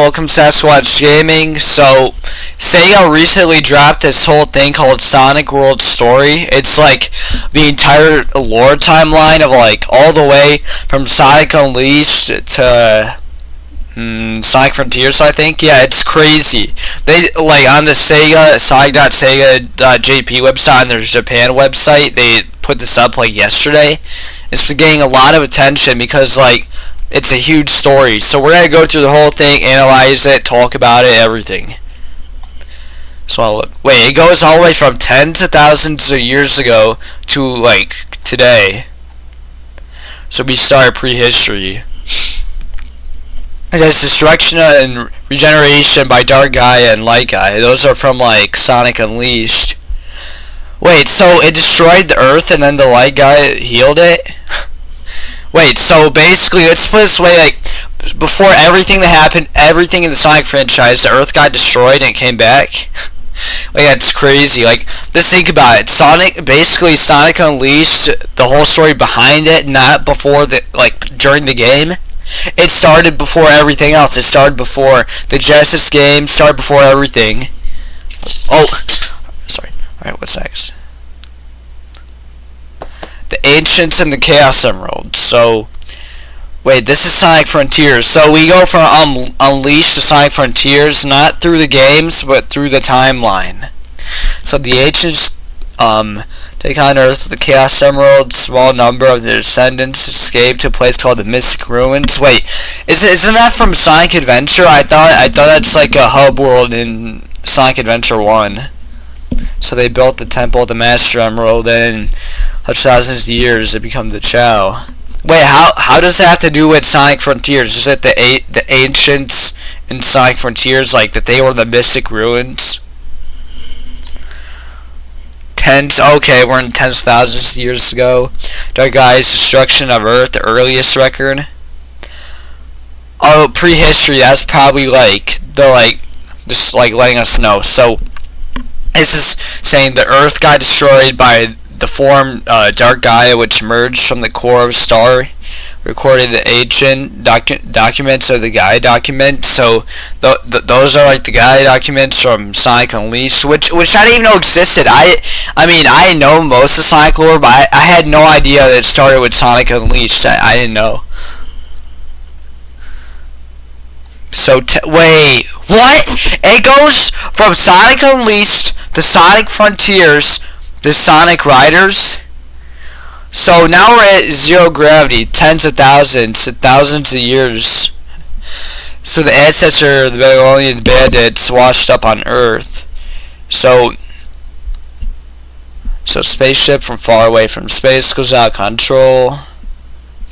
welcome Sasquatch Gaming. So, Sega recently dropped this whole thing called Sonic World Story. It's like the entire lore timeline of like all the way from Sonic Unleashed to Sonic Frontiers, I think. Yeah, it's crazy. They like on the Sega Sonic.sega.jp website, on their Japan website, they put this up like yesterday. It's getting a lot of attention because like it's a huge story. So we're gonna go through the whole thing, analyze it, talk about it, everything. So wait, it goes all the way from tens of thousands of years ago to like today. So we start prehistory. It says destruction and regeneration by Dark Gaia and Light Gaia. Those are from like Sonic Unleashed. Wait, so it destroyed the Earth and then the Light Gaia healed it? Wait, so basically, let's put it this way, like, before everything that happened, everything in the Sonic franchise, the Earth got destroyed and it came back? Like, that's crazy. Like, just think about it. Sonic Unleashed, the whole story behind it, not before the, like, during the game. It started before everything else. It started before the Genesis game, started before everything. Oh, sorry. Alright, what's next? The Ancients and the Chaos Emerald. So, wait, this is Sonic Frontiers. So we go from Unleashed to Sonic Frontiers, not through the games, but through the timeline. So the Ancients take on Earth with the Chaos Emerald. Small number of their descendants escape to a place called the Mystic Ruins. Wait, isn't that from Sonic Adventure? I thought that's like a hub world in Sonic Adventure 1. So they built the Temple of the Master Emerald, and thousands of years to become the Chao. Wait, how does that have to do with Sonic Frontiers? Is it the Ancients in Sonic Frontiers, like that they were the Mystic Ruins? Okay, we're in tens of thousands of years ago. Dark Gaia's destruction of Earth, the earliest record. Oh, prehistory. That's probably like just like letting us know. So this is saying the Earth got destroyed by the form Dark Gaia, which emerged from the core of a star, recorded the ancient documents of the Gaia document. So those are like the Gaia documents from Sonic Unleashed, which I didn't even know existed. I mean I know most of Sonic lore, but I had no idea that it started with Sonic Unleashed. I didn't know. So wait, what? It goes from Sonic Unleashed to Sonic Frontiers to Sonic Riders. So now we're at zero gravity, tens of thousands of years. So the ancestor of the Babylonian bandits washed up on Earth. So spaceship from far away from space goes out of control.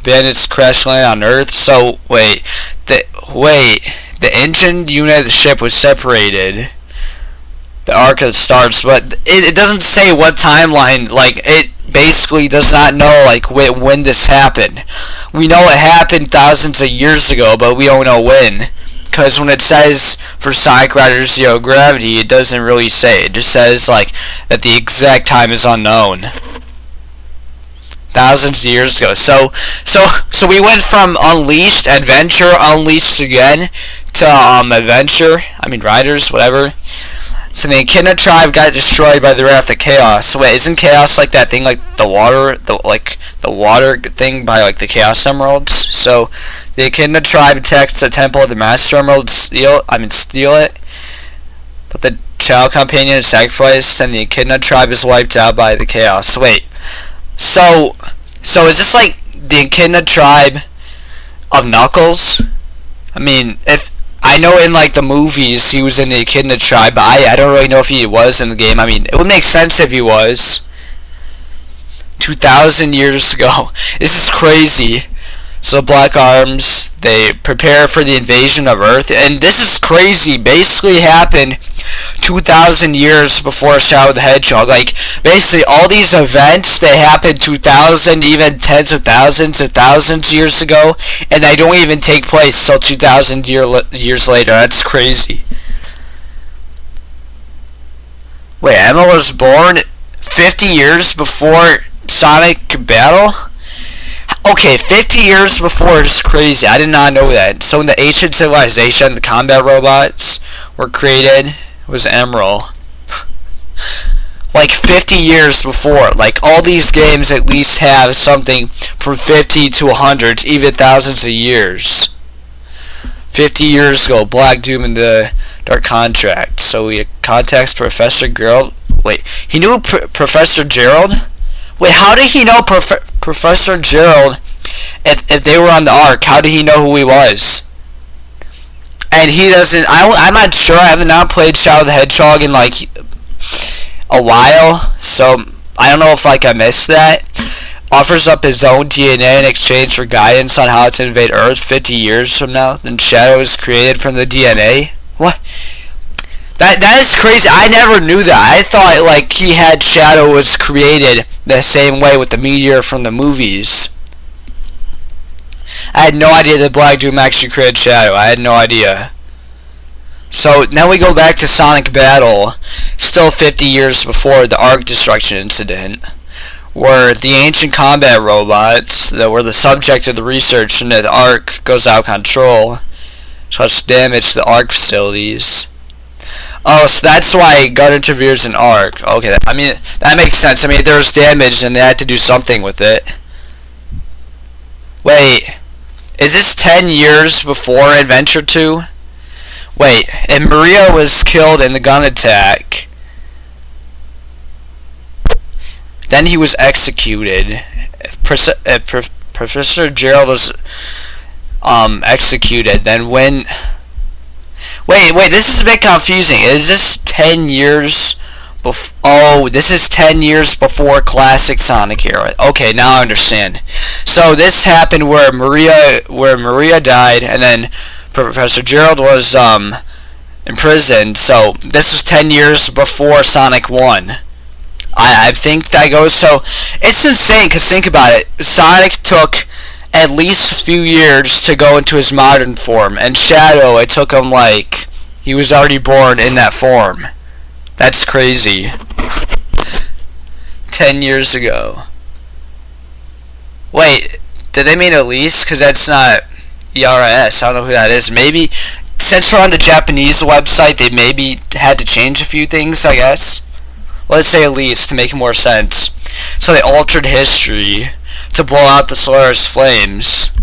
Bandits crash land on Earth. So the engine unit of the ship was separated. The Ark of the Stars, but it doesn't say what timeline. Like, it basically does not know like when this happened. We know it happened thousands of years ago, but we don't know when. Because when it says for Sonic Riders Zero Gravity, it doesn't really say. It just says like that the exact time is unknown. Thousands of years ago. So we went from Unleashed, Adventure, Unleashed again, to Riders, whatever. So the Echidna tribe got destroyed by the Wrath of Chaos. Wait, isn't Chaos like that thing, like the water thing by like the Chaos Emeralds? So the Echidna tribe attacks the Temple of the Master Emerald, steal it. But the Chao companion is sacrificed, and the Echidna tribe is wiped out by the Chaos. Wait, so is this like the Echidna tribe of Knuckles? I mean, I know in like the movies he was in the Echidna tribe, but I don't really know if he was in the game. I mean, it would make sense if he was. 2,000 years ago. This is crazy. So Black Arms, they prepare for the invasion of Earth, and this is crazy. Basically happened 2,000 years before Shadow the Hedgehog. Like, basically all these events, they happened 2,000, even tens of thousands years ago, and they don't even take place till 2,000 years later. That's crazy. Wait, Emma was born 50 years before Sonic Battle? Okay, 50 years before is crazy. I did not know that. So in the ancient civilization, the combat robots were created. It was Emerald. Like 50 years before. Like all these games at least have something from 50 to hundreds, even thousands of years. 50 years ago, Black Doom and the Dark Contract. So he contacts Professor Gerald. Wait, he knew Professor Gerald? Wait, how did he know Professor Gerald if they were on the Ark? How did he know who he was? And he doesn't. I'm not sure. I have not played Shadow the Hedgehog in like a while, so I don't know if like I missed that. Offers up his own DNA in exchange for guidance on how to invade Earth 50 years from now. Then Shadow is created from the DNA. What? That is crazy. I never knew that. I thought like he had Shadow was created the same way with the meteor from the movies. I had no idea that Black Doom actually created Shadow. I had no idea. So now we go back to Sonic Battle, still 50 years before the Ark destruction incident, where the ancient combat robots that were the subject of the research into the Ark goes out of control, such damage to the Ark facilities. Oh, so that's why God interferes in Ark. Okay, I mean, that makes sense. I mean, there was damage and they had to do something with it. Wait, is this 10 years before Adventure 2? Wait, and Maria was killed in the gun attack. Then he was executed. Professor Gerald was executed. Then when... Wait, this is a bit confusing. Is this 10 years before... Oh, this is 10 years before Classic Sonic era. Okay, now I understand. So this happened where Maria died, and then Professor Gerald was imprisoned. So this was 10 years before Sonic 1. I think that goes... So it's insane, because think about it. Sonic took at least a few years to go into his modern form, and Shadow, it took him like he was already born in that form. That's crazy. 10 years ago. Wait, did they mean Elise? Because that's not ERS. I don't know who that is. Maybe since we're on the Japanese website, they maybe had to change a few things, I guess. Let's say Elise to make more sense. So they altered history to blow out the Solaris flames.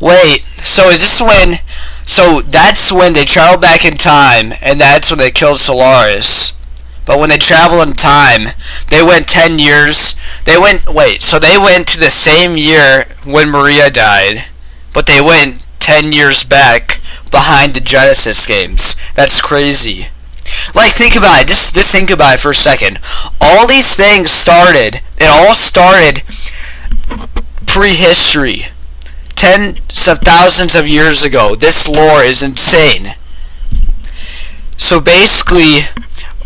Wait, so is this when... So that's when they travel back in time, and that's when they killed Solaris. But when they travel in time, they went 10 years... Wait, so they went to the same year when Maria died, but they went 10 years back behind the Genesis games. That's crazy. Like, think about it. Just think about it for a second. All these things started... It all started prehistory. Tens of thousands of years ago. This lore is insane. So basically,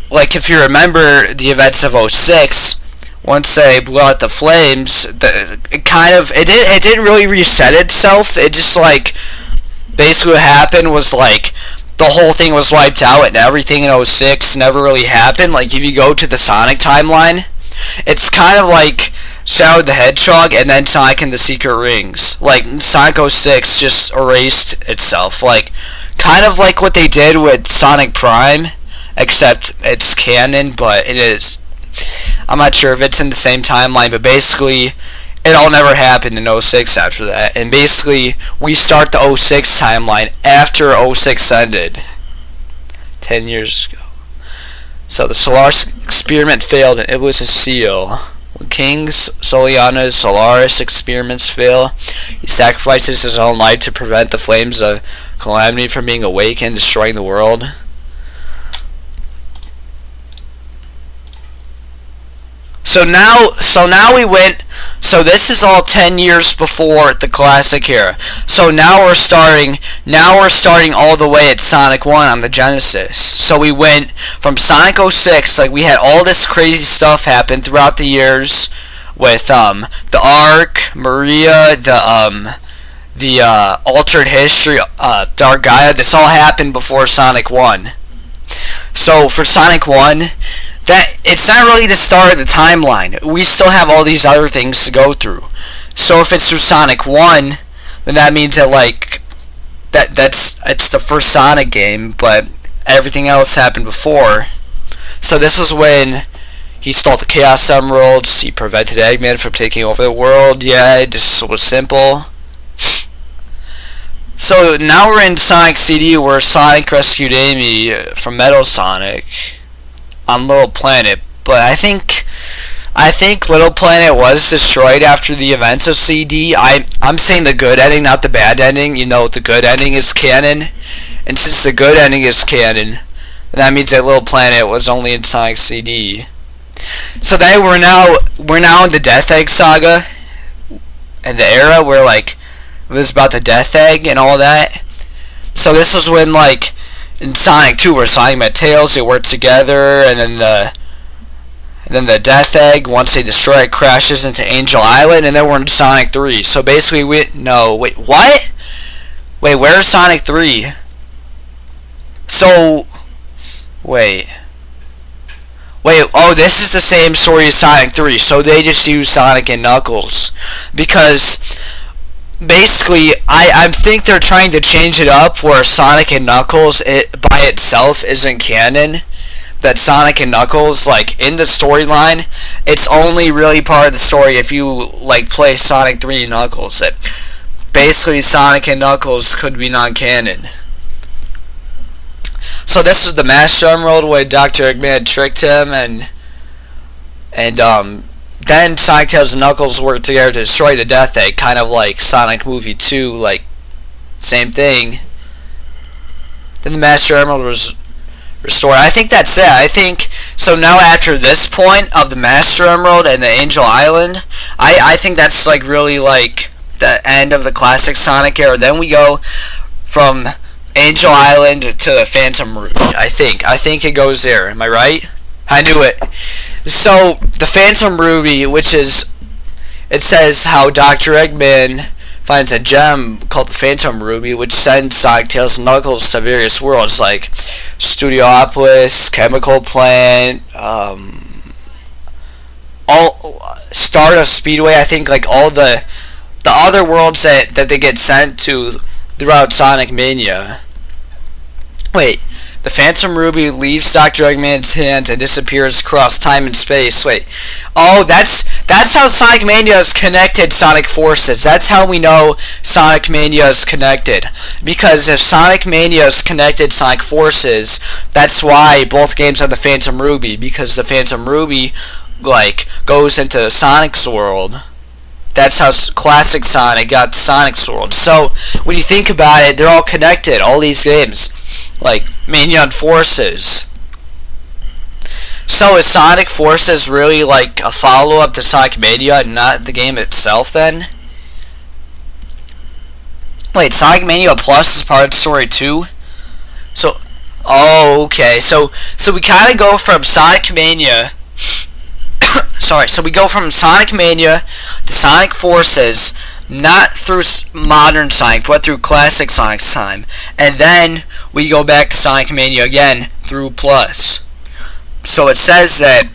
like if you remember the events of 06, once they blew out the flames, it didn't really reset itself. It just like basically what happened was like the whole thing was wiped out and everything in 06 never really happened. Like if you go to the Sonic timeline, it's kind of like Shadow the Hedgehog and then Sonic and the Secret Rings. Like Sonic 06 just erased itself. Like kind of like what they did with Sonic Prime, except it's canon, but it is... I'm not sure if it's in the same timeline, but basically it all never happened in 06 after that. And basically we start the 06 timeline after 06 ended 10 years ago. So the Solaris experiment failed and it was a seal. When King Soliana's Solaris experiments fail, he sacrifices his own life to prevent the flames of calamity from being awakened, destroying the world. So now we went... So this is all 10 years before the Classic era. So now we're starting all the way at Sonic 1 on the Genesis. So we went from Sonic 06, like we had all this crazy stuff happen throughout the years with the Ark, Maria, the altered history, Dark Gaia. This all happened before Sonic 1. So for Sonic 1, that it's not really the start of the timeline. We still have all these other things to go through. So if it's through Sonic 1, then that means that like it's the first Sonic game, but everything else happened before. So this is when he stole the Chaos Emeralds, he prevented Eggman from taking over the world. Yeah, it just was simple. So now we're in Sonic CD where Sonic rescued Amy from Metal Sonic on Little Planet, but I think Little Planet was destroyed after the events of CD. I'm saying the good ending, not the bad ending. You know, the good ending is canon, and since the good ending is canon, then that means that Little Planet was only in Sonic CD. So then we're now in the Death Egg saga, and the era where like it was about the Death Egg and all that. So this was when like in Sonic 2 where Sonic met Tails, they worked together, and then the Death Egg, once they destroy it, crashes into Angel Island, and then we're in Sonic 3. So basically wait, what? Wait, where's Sonic 3? So wait, oh, this is the same story as Sonic 3, so they just use Sonic and Knuckles. Because, basically, I think they're trying to change it up where Sonic and Knuckles, by itself, isn't canon. That Sonic and Knuckles, like, in the storyline, it's only really part of the story if you, like, play Sonic 3 and Knuckles. That basically, Sonic and Knuckles could be non-canon. So this is the Master Emerald where Dr. Eggman tricked him, and then Sonic, Tails, and Knuckles worked together to destroy the Death Egg, kind of like Sonic Movie 2, like, same thing. Then the Master Emerald was restored. I think that's it. I think, so now after this point of the Master Emerald and the Angel Island, I think that's, like, really, like, the end of the classic Sonic era. Then we go from Angel Island to the Phantom Ruby. I think it goes there. Am I right? I knew it. So the Phantom Ruby, which is, it says how Dr. Eggman finds a gem called the Phantom Ruby, which sends Sonic, Tails, and Knuckles to various worlds like Studiopolis, Chemical Plant, all Stardust Speedway. I think like all the other worlds that they get sent to throughout Sonic Mania. Wait, the Phantom Ruby leaves Dr. Eggman's hands and disappears across time and space. Wait, oh, that's how Sonic Mania is connected Sonic Forces. That's how we know Sonic Mania is connected. Because if Sonic Mania is connected Sonic Forces, that's why both games have the Phantom Ruby. Because the Phantom Ruby, like, goes into Sonic's world. That's how classic Sonic got Sonic's world. So, when you think about it, they're all connected, all these games. Like, Mania and Forces. So, is Sonic Forces really, like, a follow-up to Sonic Mania and not the game itself, then? Wait, Sonic Mania Plus is part of the story, too? So, oh, okay. So we kind of go from Sonic Mania... so we go from Sonic Mania to Sonic Forces, not through modern Sonic, but through classic Sonic's time. And then we go back to Sonic Mania again through Plus. So it says that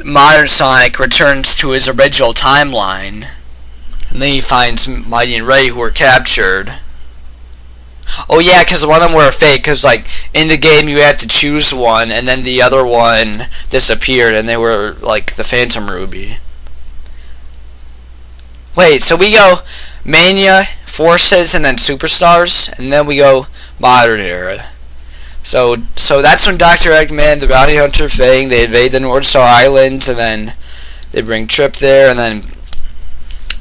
modern Sonic returns to his original timeline, and then he finds Mighty and Ray, who were captured. Oh yeah, because one of them were fake, because like in the game you had to choose one, and then the other one disappeared, and they were like the Phantom Ruby. Wait, so we go Mania, Forces, and then Superstars, and then we go Modern Era. So that's when Dr. Eggman, the Bounty Hunter, Fang, they invade the North Star Islands, and then they bring Trip there, and then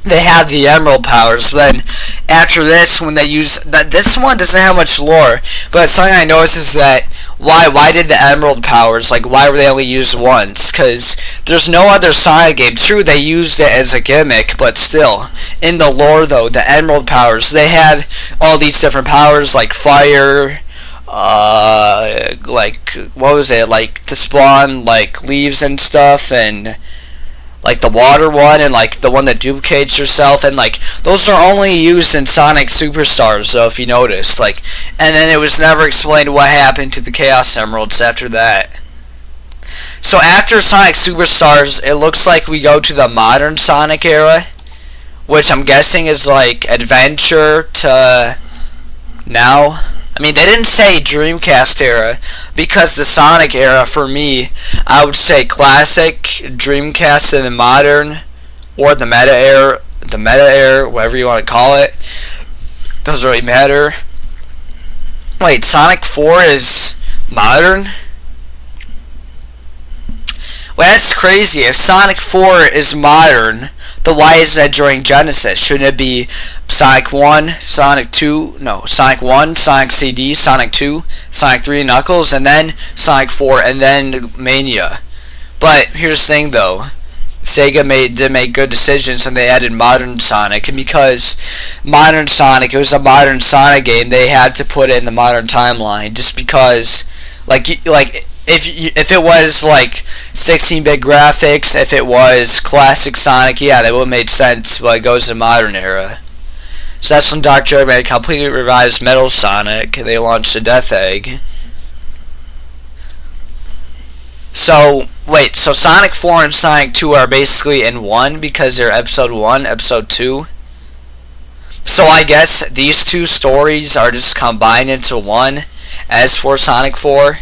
they have the Emerald powers. Then after this, when they use that, this one doesn't have much lore, but something I noticed is that why did the Emerald powers, like, why were they only used once? Because there's no other Sonic game. True, they used it as a gimmick, but still, in the lore though, the Emerald powers, they have all these different powers like fire, like, what was it, like to spawn like leaves and stuff, and like the water one, and like the one that duplicates yourself, and like those are only used in Sonic Superstars, so if you noticed, like, and then it was never explained what happened to the Chaos Emeralds after that. So after Sonic Superstars, it looks like we go to the modern Sonic era, which I'm guessing is like adventure to now. I mean, they didn't say Dreamcast era, because the Sonic era, for me, I would say classic, Dreamcast, and then modern, or the meta era, whatever you want to call it. Doesn't really matter. Wait, Sonic 4 is modern? Well, that's crazy. If Sonic 4 is modern, then why isn't it during Genesis? Shouldn't it be Sonic 1, Sonic 2, no, Sonic 1, Sonic CD, Sonic 2, Sonic 3, Knuckles, and then Sonic 4, and then Mania? But here's the thing, though. Sega did make good decisions, and they added Modern Sonic, and because Modern Sonic, it was a modern Sonic game, they had to put it in the modern timeline, just because, if it was like 16-bit graphics, if it was classic Sonic, yeah, that would have made sense, but it goes to the modern era. So that's when Dr. Eggman completely revives Metal Sonic, and they launched the Death Egg. So, wait, so Sonic 4 and Sonic 2 are basically in one because they're Episode 1, Episode 2? So I guess these two stories are just combined into one, as for Sonic 4?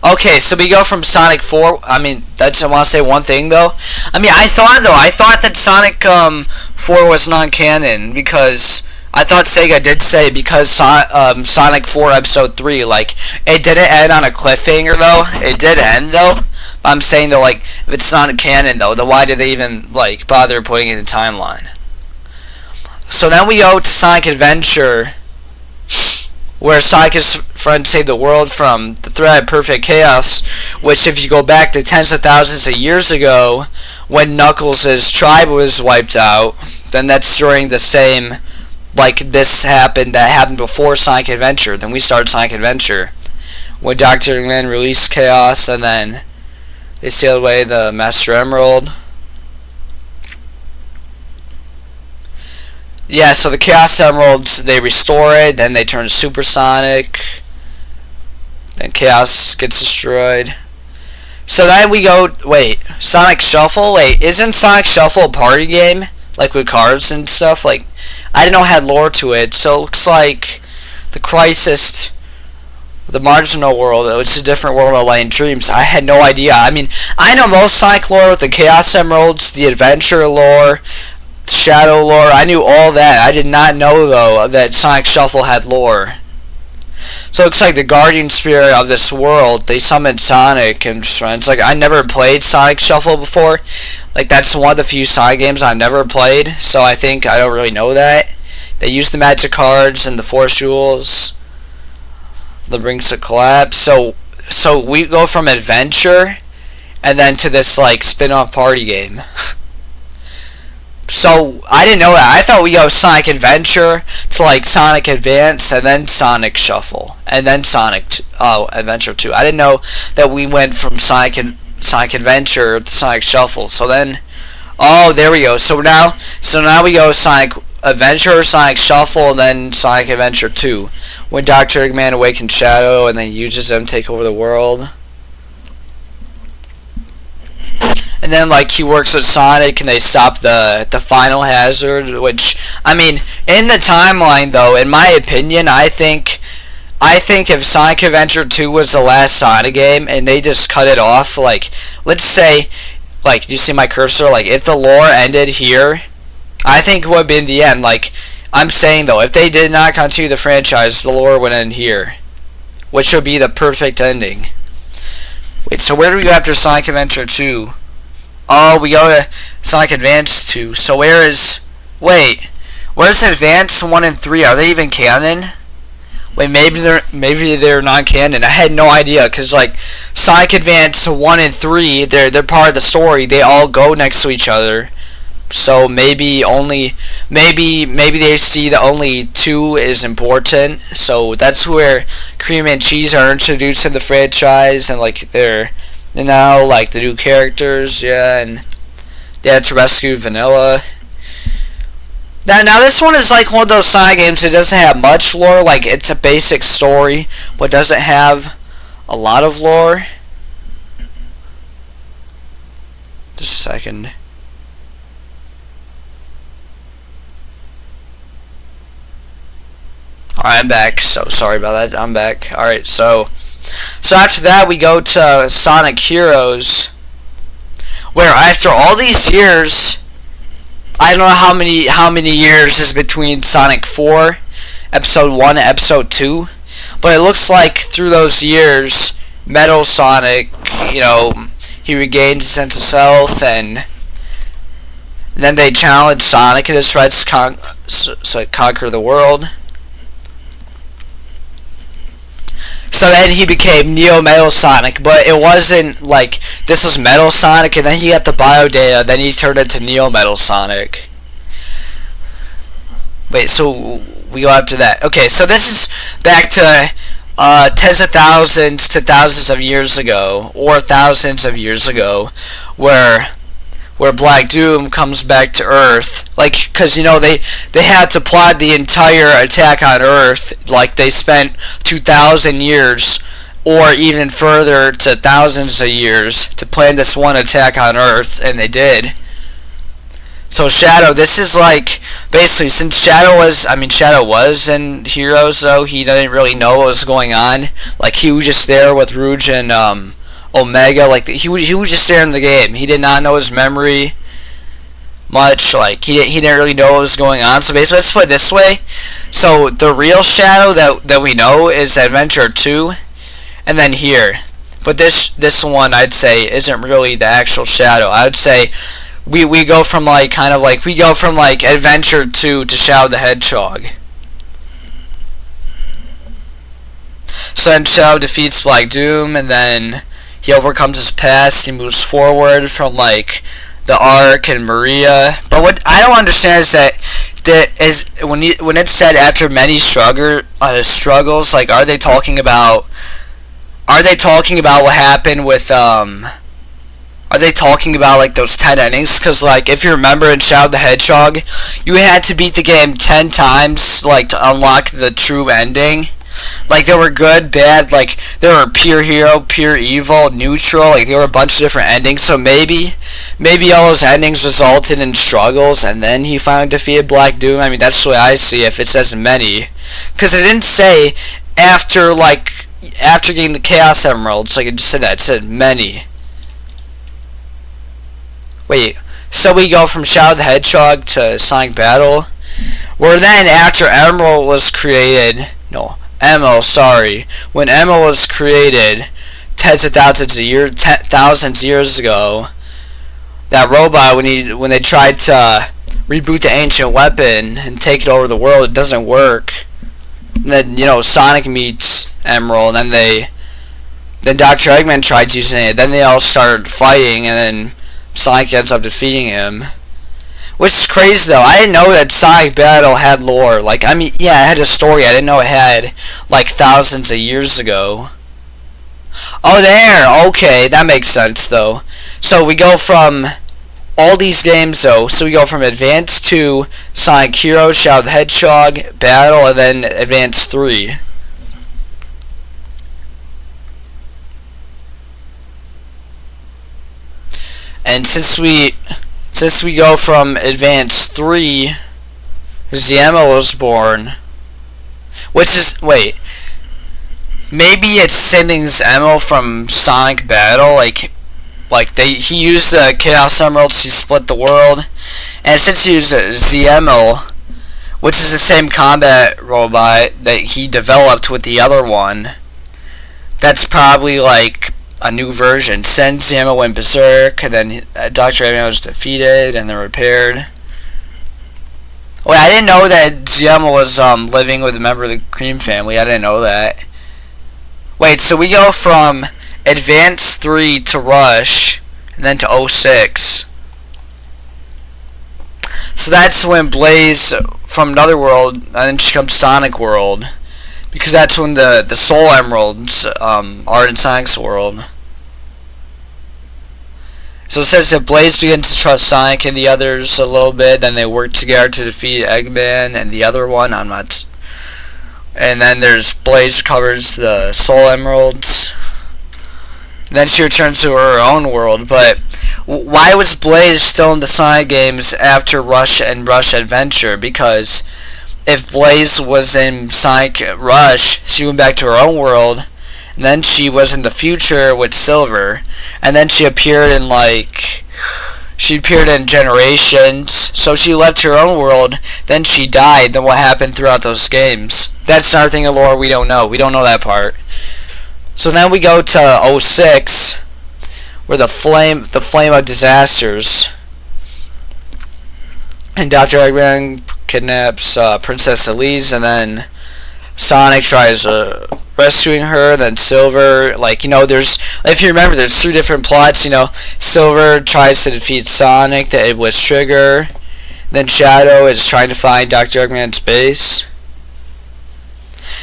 Okay, so we go from Sonic 4, I want to say one thing, though. I thought that Sonic 4 was non-canon, because I thought Sega did say, because Sonic 4 Episode 3, like, it didn't end on a cliffhanger, though. It did end, though. But I'm saying, though, like, if it's not canon, though, then why did they even, like, bother putting it in the timeline? So then we go to Sonic Adventure, where Sonic is trying to save the world from the threat of perfect chaos, which if you go back to tens of thousands of years ago, when Knuckles' tribe was wiped out, then that's during the same, like this happened, that happened before Sonic Adventure. Then we started Sonic Adventure, when Dr. Eggman released Chaos, and then they sailed away the Master Emerald. Yeah, so the Chaos Emeralds, they restore it, then they turn Super Sonic, then Chaos gets destroyed. So then we go, wait, Sonic Shuffle? Wait, isn't Sonic Shuffle a party game? Like with cards and stuff? Like, I didn't know it had lore to it, so it looks like the Crisis, the Marginal World, which is a different world of Light and Dreams. I had no idea. I know most Sonic lore with the Chaos Emeralds, the Adventure lore, Shadow lore. I knew all that. I did not know, though, that Sonic Shuffle had lore. So it looks like the guardian spirit of this world, they summoned Sonic and friends. Like, I never played Sonic Shuffle before. Like, that's one of the few Sonic games I've never played, so I think I don't really know that. They use the magic cards and the Force Jewels, the Rings of Collapse. So we go from adventure and then to this, like, spin-off party game. So, I didn't know that. I thought we go Sonic Adventure to, like, Sonic Advance, and then Sonic Shuffle, and then Sonic Adventure 2. I didn't know that we went from Sonic Adventure to Sonic Shuffle. So then, oh, there we go. So now we go Sonic Adventure, Sonic Shuffle, and then Sonic Adventure 2. When Dr. Eggman awakens Shadow, and then uses them to take over the world. And then, like, he works with Sonic, and they stop the final hazard, which, in the timeline, though, in my opinion, I think if Sonic Adventure 2 was the last Sonic game, and they just cut it off, like, let's say, like, do you see my cursor? Like, if the lore ended here, I think it would have been the end. Like, I'm saying, though, if they did not continue the franchise, the lore would end here, which would be the perfect ending. Wait, so where do we go after Sonic Adventure 2? Oh, we go to Sonic Advance 2. So where's Advance 1 and 3? Are they even canon? Wait, maybe they're non-canon. I had no idea, cause like Sonic Advance 1 and 3, they're part of the story. They all go next to each other. So maybe they see that only 2 is important. So that's where Cream and Cheese are introduced in the franchise, and like they're now like the new characters, yeah, and they had to rescue Vanilla. Now this one is like one of those Sonic games that doesn't have much lore. Like, it's a basic story, but doesn't have a lot of lore. Just a second. Alright, I'm back. So sorry about that. I'm back. Alright, so after that we go to Sonic Heroes, where after all these years, I don't know how many years is between Sonic 4, Episode 1 and Episode 2, but it looks like through those years, Metal Sonic, he regains a sense of self, and then they challenge Sonic in his threats to conquer the world. So then he became Neo Metal Sonic, but it wasn't like this was Metal Sonic and then he got the bio data, then he turned into Neo Metal Sonic. Wait, so we go after that. Okay, so this is back to tens of thousands to thousands of years ago, or thousands of years ago, where Black Doom comes back to Earth, like, because they had to plot the entire attack on Earth, like they spent 2,000 years or even further to thousands of years to plan this one attack on Earth, and they did. So Shadow, this is like basically, since Shadow was in Heroes, though he didn't really know what was going on. Like, he was just there with Rouge and Omega, like he was just there in the game. He did not know his memory much. Like he didn't really know what was going on. So basically, let's put it this way. So the real Shadow that we know is Adventure 2, and then here. But this one I'd say isn't really the actual Shadow. I would say we go from like Adventure 2 to Shadow the Hedgehog. So then Shadow defeats Black Doom, and then he overcomes his past. He moves forward from like the Ark and Maria. But what I don't understand is that when it's said after many struggles, like are they talking about what happened with Are they talking about like those 10 endings? Because like if you remember in Shadow the Hedgehog, you had to beat the game 10 times like to unlock the true ending. Like there were good, bad, like there were pure hero, pure evil, neutral, like there were a bunch of different endings. So maybe all those endings resulted in struggles, and then he finally defeated Black Doom. I mean, that's the way I see it, if it says many, because it didn't say after getting the Chaos Emeralds. Like it just said that, it said many. Wait, so we go from Shadow the Hedgehog to Sonic Battle, where then after Emerald was created, when Emerald was created tens of thousands of years ago, that robot, when they tried to reboot the ancient weapon and take it over the world, it doesn't work. And then Sonic meets Emerald, and then Dr. Eggman tried using it. Then they all started fighting, and then Sonic ends up defeating him. Which is crazy though. I didn't know that Sonic Battle had lore. Like, I mean, yeah, it had a story. I didn't know it had like thousands of years ago. Oh, there. Okay, that makes sense though. So we go from all these games though. So we go from Advance 2, Sonic Heroes, Shadow the Hedgehog, Battle, and then Advance 3. And since we go from Advance 3, Zemo was born, which is, wait, maybe it's sending Zemo from Sonic Battle, he used the Chaos Emeralds to split the world, and since he used Zemo, which is the same combat robot that he developed with the other one, that's probably like a new version. Sen Zemo went berserk, and then Dr. Eggman was defeated and then repaired. Wait, I didn't know that Zemo was living with a member of the Cream family. I didn't know that. Wait, so we go from Advance 3 to Rush, and then to 06. So that's when Blaze from another world, and then she comes Sonic World, because that's when the Soul Emeralds are in Sonic's world. So it says that Blaze begins to trust Sonic and the others a little bit, then they work together to defeat Eggman and the other one. And then there's Blaze recovers the Soul Emeralds. Then she returns to her own world. But Why was Blaze still in the Sonic games after Rush and Rush Adventure? Because if Blaze was in Sonic Rush, she went back to her own world, and then she was in the future with Silver, and then she appeared in Generations, so she left her own world, then she died, then what happened throughout those games? That's another thing of lore we don't know. We don't know that part. So then we go to 06, where the flame of disasters, and Dr. Eggman kidnaps Princess Elise, and then Sonic tries rescuing her. Then Silver, there's, if you remember, there's 3 different plots. Silver tries to defeat Sonic, the Iblis Trigger. Then Shadow is trying to find Dr. Eggman's base.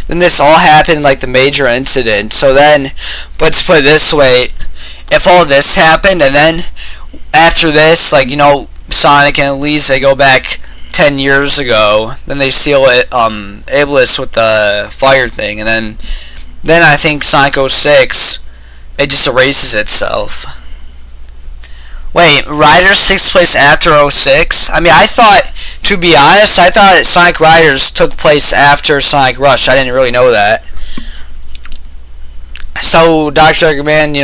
Then this all happened like the major incident. So then, let's put it this way: if all this happened, and then after this, Sonic and Elise, they go back 10 years ago, then they steal it, Iblis with the fire thing, and then I think Sonic 06, it just erases itself. Wait, Riders takes place after 06? I mean, to be honest, I thought Sonic Riders took place after Sonic Rush. I didn't really know that. So, Dr. Eggman,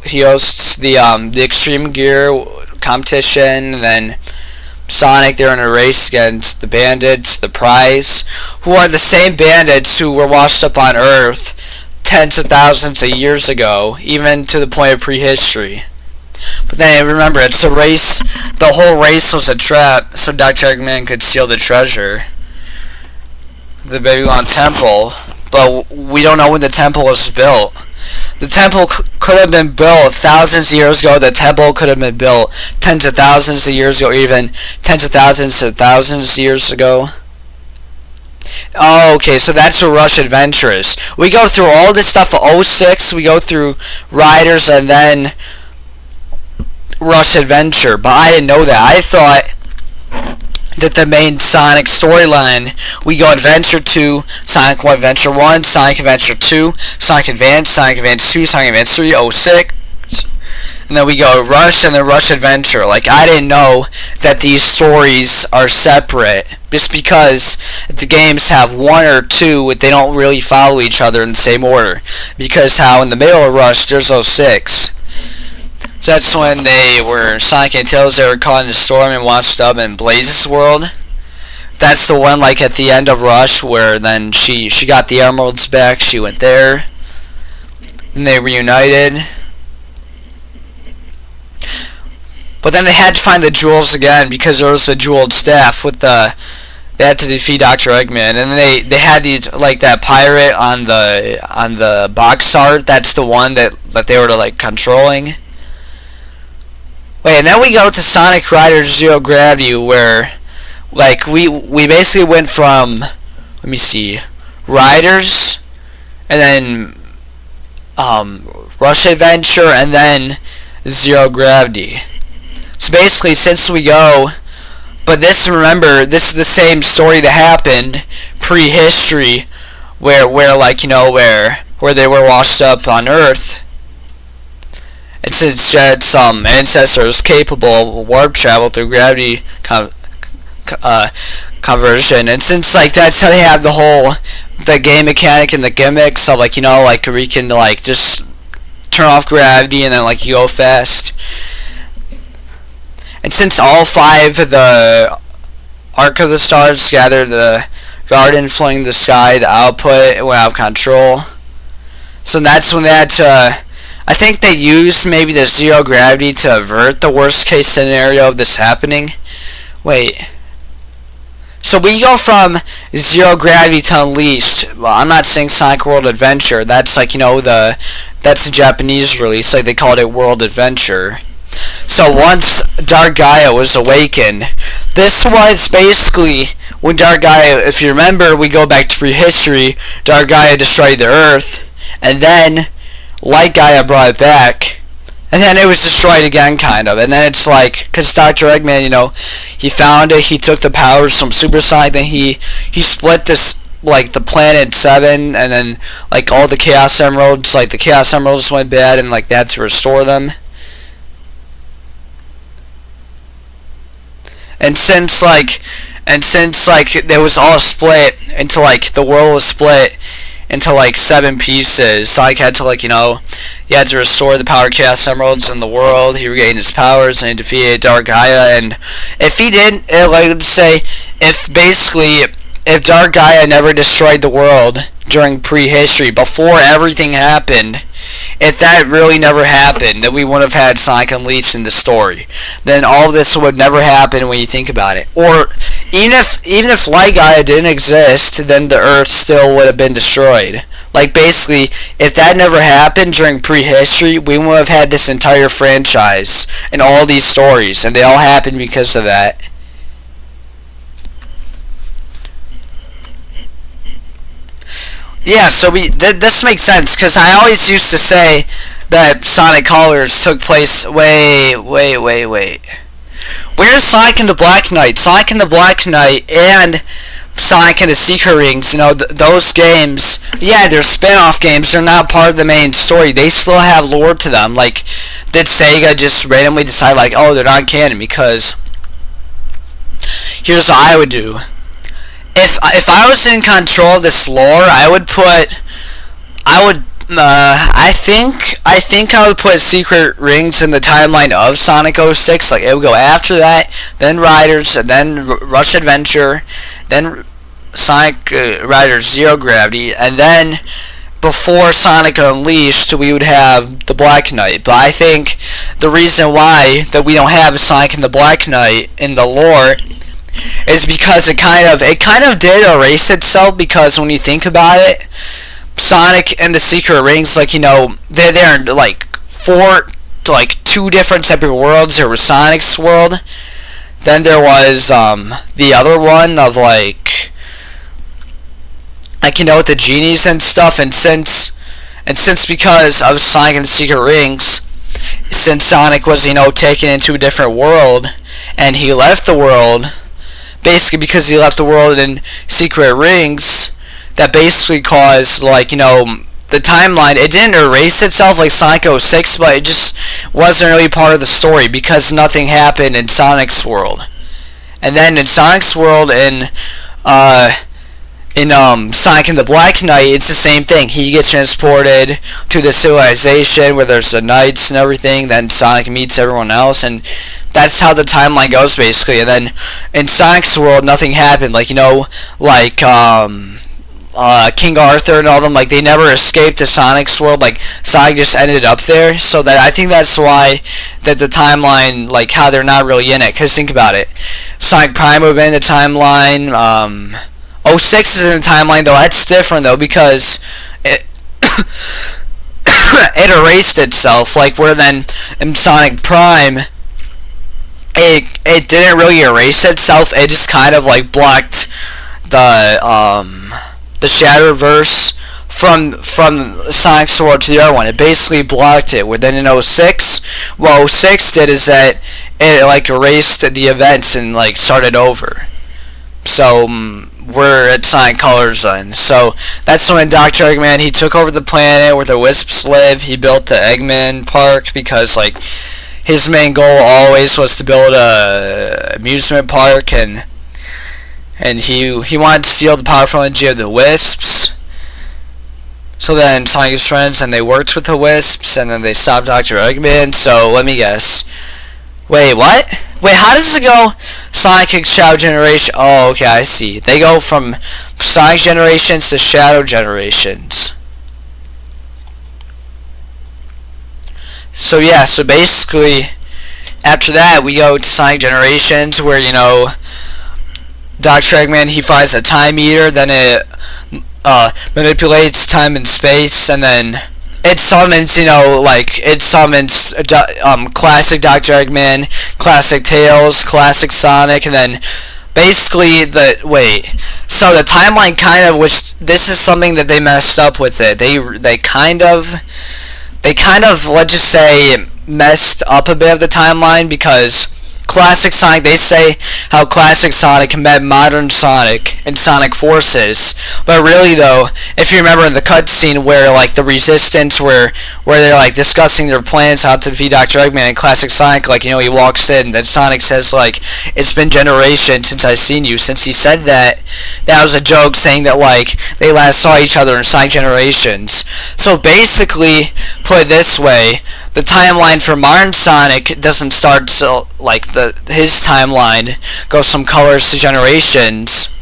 he hosts the Extreme Gear competition, and then Sonic, they're in a race against the Bandits, the Prize, who are the same bandits who were washed up on Earth tens of thousands of years ago, even to the point of prehistory. But then remember, it's a race. The whole race was a trap, so Dr. Eggman could steal the treasure, the Babylon Temple. But we don't know when the temple was built. The temple could have been built thousands of years ago. The temple could have been built tens of thousands of years ago, even tens of thousands of years ago. Oh, okay, so that's what Rush Adventure is. We go through all this stuff of 06, we go through Riders, and then Rush Adventure. But I didn't know that. I thought that the main Sonic storyline, we go Adventure 2, Sonic 1 Adventure 1, Sonic Adventure 2, Sonic Advance 2, Sonic Advance 3, 06, and then we go Rush and then Rush Adventure. I didn't know that these stories are separate, just because the games have 1 or 2, they don't really follow each other in the same order, because how in the middle of Rush, there's 06. So that's when Sonic and Tails, they were caught in a storm and washed up in Blaze's world. That's the one at the end of Rush where then she got the emeralds back, she went there, and they reunited. But then they had to find the jewels again because there was the jeweled staff they had to defeat Dr. Eggman, and they had these that pirate on the box art. That's the one that they were controlling. Wait, and then we go to Sonic Riders Zero Gravity, where we basically went from, let me see, Riders, and then Rush Adventure, and then Zero Gravity. So basically, since we go, but remember, this is the same story that happened prehistory, where they were washed up on Earth. And since Jed's ancestors capable of warp travel through gravity conversion, and since that's how they have the game mechanic and the gimmicks of where you can just turn off gravity and then you go fast. And since all 5 of the Arc of the Stars gather the garden flooding the sky, the output went out of control. So that's when they had to, I think they used maybe the zero gravity to avert the worst case scenario of this happening. Wait. So we go from Zero Gravity to Unleashed. Well, I'm not saying Sonic World Adventure. That's that's the Japanese release. They called it World Adventure. So once Dark Gaia was awakened, this was basically when Dark Gaia, if you remember, we go back to prehistory, Dark Gaia destroyed the Earth, and then Light Gaia brought it back, and then it was destroyed again, kind of. And then it's because Dr. Eggman, he found it, he took the powers from Super Sonic, then he split this, the Planet 7, and then, all the Chaos Emeralds, the Chaos Emeralds went bad, and, they had to restore them. And since it was all split into like the world was split into like 7 pieces, Sonic had to he had to restore the Power Chaos Emeralds in the world. He regained his powers and he defeated Dark Gaia. And if he didn't, let's say, if Dark Gaia never destroyed the world during prehistory, before everything happened, if that really never happened, then we wouldn't have had Sonic Unleashed in the story. Then all of this would never happen when you think about it. Or even if Light Gaia didn't exist, then the Earth still would have been destroyed. Like basically, if that never happened during prehistory, we would have had this entire franchise and all these stories, and they all happened because of that. Yeah, so this makes sense, because I always used to say that Sonic Colors took place wait. Where's Sonic and the Black Knight? Sonic and the Black Knight and Sonic and the Secret Rings, those games, yeah, they're spin-off games, they're not part of the main story, they still have lore to them. Like, did Sega just randomly decide, like, oh, they're not canon? Because here's what I would do. If I was in control of this lore, I think I would put Secret Rings in the timeline of Sonic 06. Like, it would go after that, then Riders, and then Rush Adventure, then Sonic Riders Zero Gravity, and then before Sonic Unleashed, we would have the Black Knight. But I think the reason why that we don't have Sonic and the Black Knight in the lore is because it kind of did erase itself, because when you think about it, Sonic and the Secret Rings, they're like two different separate worlds. There was Sonic's world, then there was the other one of with the genies and stuff, and since because of Sonic and the Secret Rings, since Sonic was taken into a different world and he left the world, basically because he left the world in Secret Rings, that basically caused, the timeline, it didn't erase itself like Sonic 06, but it just wasn't really part of the story because nothing happened in Sonic's world. And then in Sonic's world, in Sonic and the Black Knight, it's the same thing. He gets transported to the civilization where there's the knights and everything, then Sonic meets everyone else, and that's how the timeline goes, basically. And then in Sonic's world, nothing happened. King Arthur and all them, they never escaped to Sonic's world. Sonic just ended up there. So that I think that's why that the timeline, how they're not really in it. Because think about it, Sonic Prime would have been in the timeline. 06 is in the timeline, though. That's different, though, because it it erased itself. Where then in Sonic Prime, it didn't really erase itself. It just kind of blocked the Shadowverse from Sonic's world to the other one. It basically blocked it. Where then in 06, what 06 did is that it erased the events and started over. So we're at Sonic Colors then. So that's when Dr. Eggman, he took over the planet where the Wisps live. He built the Eggman Park because his main goal always was to build a amusement park, and he wanted to steal the powerful energy of the Wisps. So then Sonic and his friends, and they worked with the Wisps, and then they stopped Dr. Eggman. So let me guess. Wait, what? Wait, how does it go? Sonic and Shadow Generation. Oh, okay, I see. They go from Sonic Generations to Shadow Generations. So yeah, so basically, after that, we go to Sonic Generations, where, Dr. Eggman, he finds a time meter, then it manipulates time and space, and then it summons, classic Dr. Eggman, classic Tails, classic Sonic, and then basically so the timeline which this is something that they messed up with it. They kind of, let's just say, messed up a bit of the timeline, because Classic Sonic, they say how Classic Sonic met modern Sonic and Sonic Forces, but really though, if you remember in the cutscene where like the Resistance, where they're like discussing their plans how to defeat Dr. Eggman, and Classic Sonic, like, you know, he walks in, and then Sonic says like, it's been generations since I've seen you. Since he said that, that was a joke saying that like they last saw each other in Sonic Generations. So basically, put it this way, the timeline for modern Sonic doesn't start till like his timeline goes from Colors to Generations.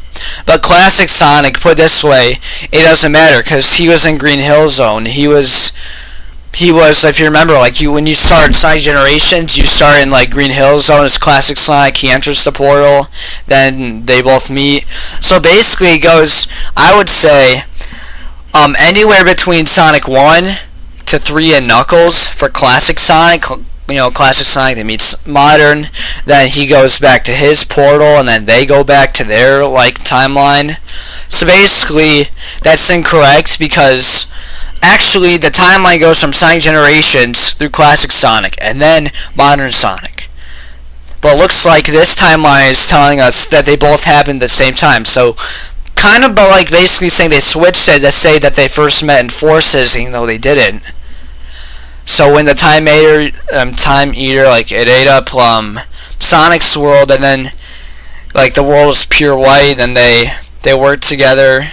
But Classic Sonic, put it this way, it doesn't matter because he was in Green Hill Zone. He was, if you remember, like when you start Sonic Generations, you start in like Green Hill Zone as Classic Sonic. He enters the portal, then they both meet. So basically, it goes, I would say, anywhere between Sonic 1 to 3 and Knuckles for Classic Sonic. You know, Classic Sonic that meets modern, then he goes back to his portal, and then they go back to their like timeline. So basically, that's incorrect because actually the timeline goes from Sonic Generations through Classic Sonic and then modern Sonic. But it looks like this timeline is telling us that they both happened at the same time. So kind of but like basically saying they switched it to say that they first met in Forces, even though they didn't. So when the Time Eater, like it ate up Sonic's world, and then like the world was pure white, and they work together.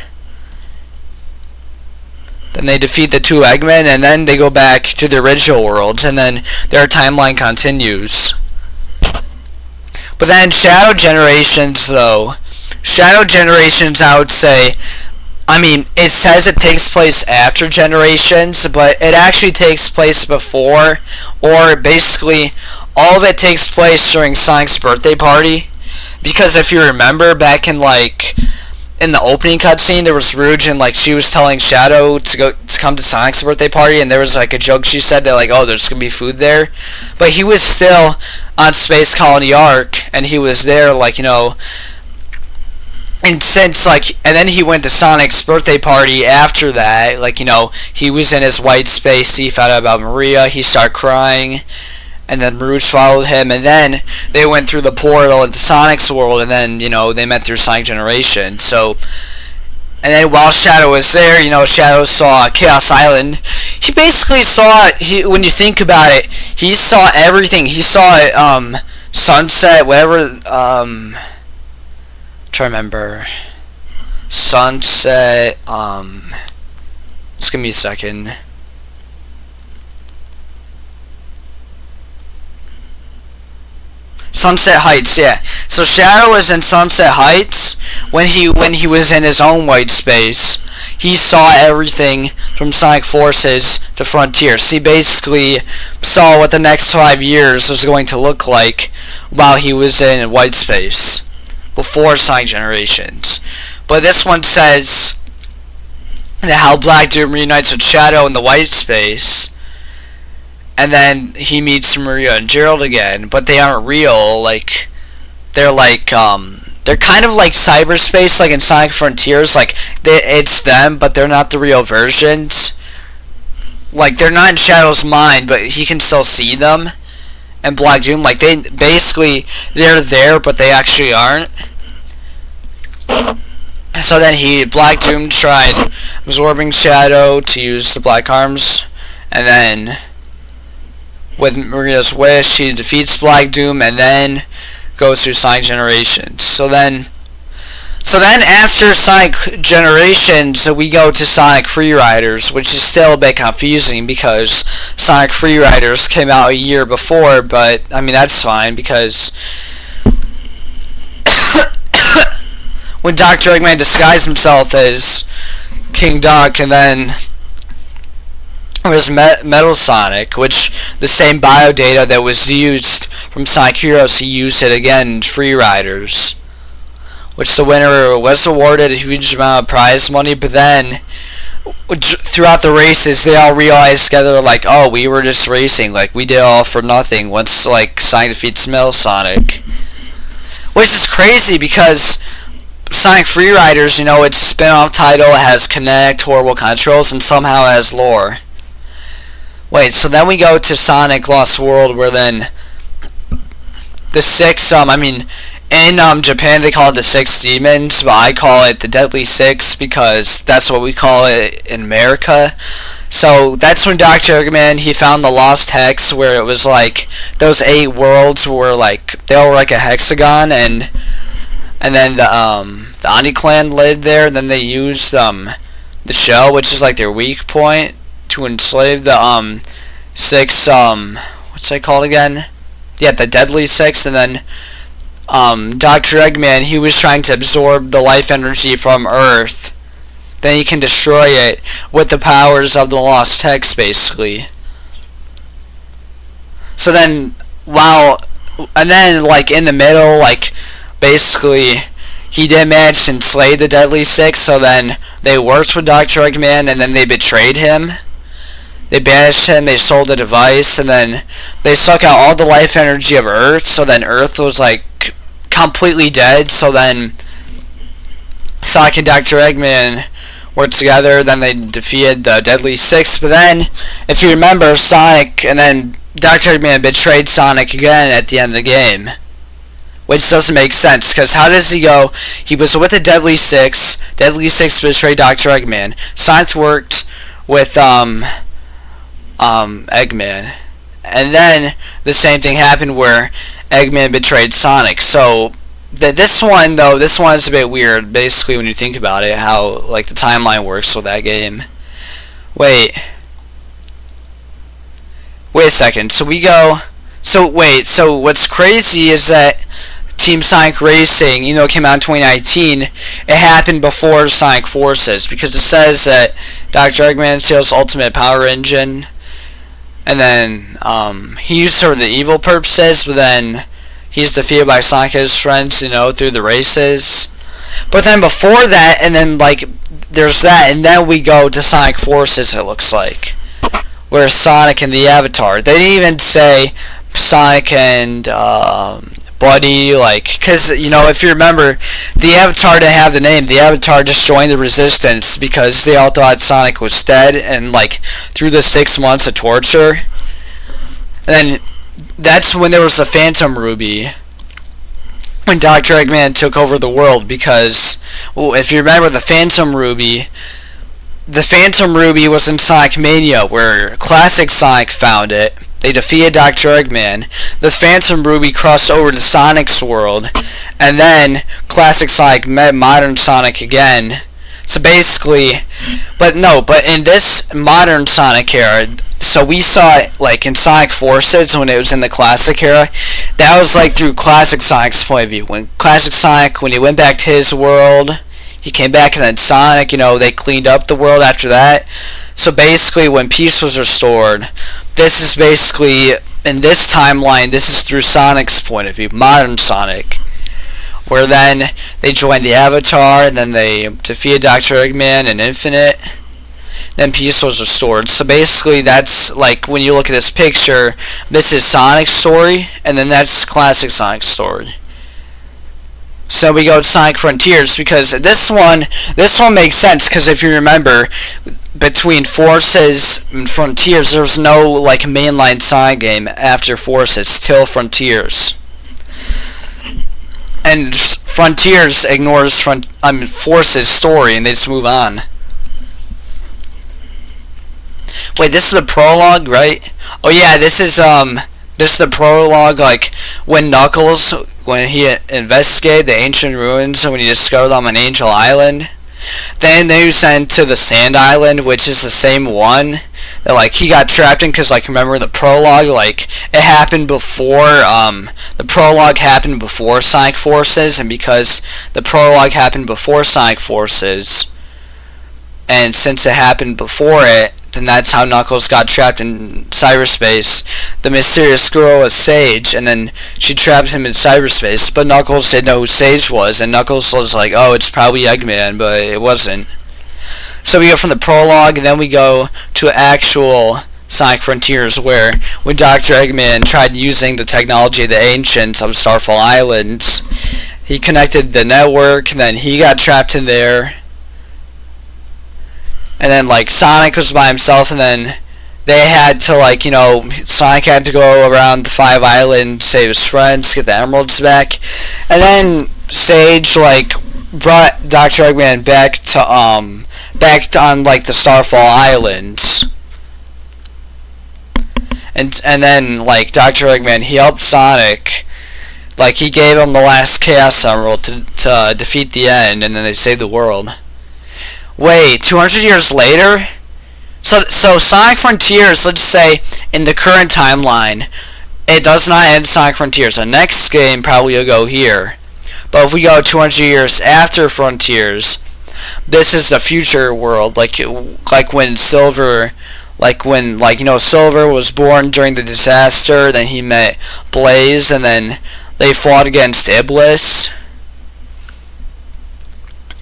Then they defeat the two Eggmen, and then they go back to the original worlds, and then their timeline continues. But then Shadow Generations, though, Shadow Generations, I would say, I mean, it says it takes place after Generations, but it actually takes place before, or basically all of it takes place during Sonic's birthday party. Because if you remember, back in like in the opening cutscene, there was Rouge, and like she was telling Shadow to come to Sonic's birthday party, and there was like a joke she said that like, oh, there's gonna be food there, but he was still on Space Colony Arc, and he was there like, you know. And since, like, and then he went to Sonic's birthday party after that, like, you know, he was in his white space, he found out about Maria, he started crying, and then Rouge followed him, and then they went through the portal into Sonic's world, and then, you know, they met through Sonic Generation. So, and then while Shadow was there, you know, Shadow saw Chaos Island. He basically saw, when you think about it, he saw everything. He saw it, Sunset, whatever, to remember, Sunset, just give me a second. Sunset Heights, yeah. So Shadow was in Sunset Heights when he was in his own white space. He saw everything from Sonic Forces to Frontiers. He basically saw what the next 5 years was going to look like while he was in white space before Sonic Generations. But this one says that how Black Doom reunites with Shadow in the white space, and then he meets Maria and Gerald again, but they aren't real. Like, they're like, they're kind of like cyberspace, like in Sonic Frontiers. Like, it's them, but they're not the real versions. Like, they're not in Shadow's mind, but he can still see them. And Black Doom, like, they basically, they're there, but they actually aren't. So then Black Doom tried absorbing Shadow to use the Black Arms, and then with Maria's wish, he defeats Black Doom, and then goes through Sonic Generations. So then after Sonic Generations, we go to Sonic Free Riders, which is still a bit confusing because Sonic Free Riders came out a year before, but I mean that's fine because when Dr. Eggman disguised himself as King Duck, and then there was Metal Sonic, which the same biodata that was used from Sonic Heroes, he used it again in Free Riders, which the winner was awarded a huge amount of prize money. But then throughout the races, they all realized together, like, oh, we were just racing, like, we did it all for nothing once, like, Sonic defeats Metal Sonic. Which is crazy because Sonic Free Riders, you know, its spin-off title has Connect, Horrible Controls, and somehow has lore. Wait, so then we go to Sonic Lost World, where then the six. I mean, in Japan they call it the six demons, but I call it the Deadly Six because that's what we call it in America. So that's when Dr. Eggman, he found the lost hex where it was like those 8 worlds were like they were like a hexagon, and then the Oni clan lived there. And then they used the shell, which is like their weak point, to enslave the 6 what's that called again? Yeah, the Deadly Six. And then Dr. Eggman, he was trying to absorb the life energy from Earth. Then he can destroy it with the powers of the Lost Hex, basically. So then, and then, like, in the middle, like, basically, he did manage to enslave the Deadly Six, so then they worked with Dr. Eggman, and then they betrayed him. They banished him, they sold the device, and then they suck out all the life energy of Earth, so then Earth was, like, completely dead. So then Sonic and Dr. Eggman worked together, then they defeated the Deadly Six. But then, if you remember, Sonic and then Dr. Eggman betrayed Sonic again at the end of the game, which doesn't make sense, because how does he go? He was with the Deadly Six betrayed Dr. Eggman, Sonic worked with Eggman, and then the same thing happened where Eggman betrayed Sonic. So this one is a bit weird, basically, when you think about it, how like the timeline works with that game. Wait a second. So what's crazy is that Team Sonic Racing, it came out in 2019, it happened before Sonic Forces, because it says that Dr. Eggman steals Ultimate Power Engine, and then he used it for the evil purposes, but then he's defeated by Sonic and his friends, through the races. But then before that, and then like there's that, and then we go to Sonic Forces, it looks like, where Sonic and the Avatar. They didn't even say Sonic and Buddy, like, because if you remember, the Avatar didn't have the name. The Avatar just joined the Resistance because they all thought Sonic was dead, and like through the 6 months of torture. And then that's when there was a Phantom Ruby, when Dr. Eggman took over the world, because, well, if you remember the Phantom Ruby was in Sonic Mania, where Classic Sonic found it. They defeated Dr. Eggman. The Phantom Ruby crossed over to Sonic's world, and then Classic Sonic met Modern Sonic again. So basically, but in this Modern Sonic era, so we saw it like in Sonic Forces when it was in the Classic era. That was like through Classic Sonic's point of view. When Classic Sonic, when he went back to his world, he came back, and then Sonic, they cleaned up the world after that. So basically, when peace was restored, this is basically, in this timeline, this is through Sonic's point of view, Modern Sonic, where then they joined the Avatar, and then they defeated Dr. Eggman and Infinite. Then peace was restored. So basically, that's like, when you look at this picture, this is Sonic's story, and then that's Classic Sonic's story. So we go to Sonic Frontiers, because this one makes sense, because if you remember, between Forces and Frontiers, there was no like mainline Sonic game after Forces till Frontiers. And Frontiers ignores Forces story, and they just move on. Wait, this is the prologue, right? Oh yeah, this is the prologue, like when Knuckles, when he investigated the ancient ruins and when he discovered them on Angel Island. Then they sent to the Sand Island, which is the same one that like he got trapped in, because like remember the prologue, like it happened before the prologue happened before Sonic Forces, and because the prologue happened before Sonic Forces, and since it happened before it, then that's how Knuckles got trapped in cyberspace. The mysterious girl was Sage, and then she trapped him in cyberspace, but Knuckles didn't know who Sage was, and Knuckles was like, oh, it's probably Eggman, but it wasn't. So we go from the prologue, and then we go to actual Sonic Frontiers, where when Dr. Eggman tried using the technology of the ancients of Starfall Islands, he connected the network, and then he got trapped in there. And then like Sonic was by himself, and then they had to, like, Sonic had to go around the 5 islands, save his friends, get the emeralds back, and then Sage, like, brought Dr. Eggman back on, like, the Starfall Islands. And then, like, Dr. Eggman, he helped Sonic. Like, he gave him the last Chaos Emerald to defeat the end, and then they saved the world. Wait, 200 years later? So Sonic Frontiers, let's say, in the current timeline, it does not end Sonic Frontiers. The next game probably will go here. But if we go 200 years after Frontiers, this is the future world, like when Silver, Silver was born during the disaster, then he met Blaze, and then they fought against Iblis.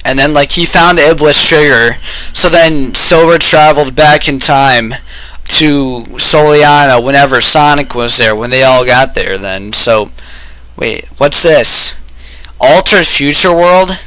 And then, like, he found the Iblis trigger, so then Silver traveled back in time to Soliana whenever Sonic was there, when they all got there then. So, wait, what's this? Altered Future World?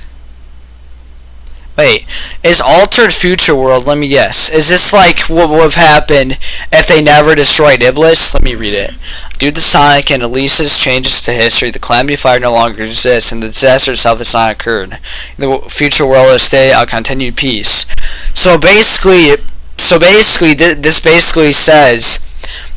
Wait, is Altered Future World, let me guess, is this like what would have happened if they never destroyed Iblis? Let me read it. Due to Sonic and Elise's changes to history, the Calamity Fire no longer exists, and the disaster itself has not occurred. The future world will stay on continued peace. So basically, this basically says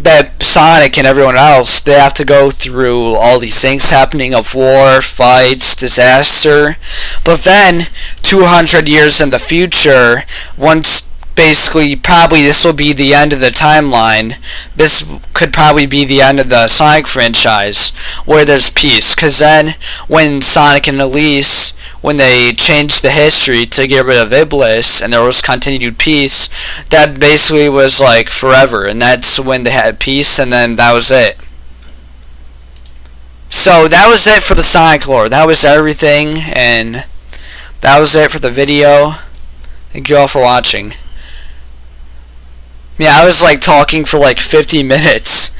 that Sonic and everyone else, they have to go through all these things happening of war, fights, disaster. But then, 200 years in the future, once basically, probably this will be the end of the timeline. This could probably be the end of the Sonic franchise, where there's peace. Because then, when Sonic and Elise, when they changed the history to get rid of Iblis, and there was continued peace, that basically was like forever, and that's when they had peace, and then that was it. So that was it for the Sonic lore. That was everything, and that was it for the video. Thank you all for watching. Yeah, I was like talking for like 50 minutes.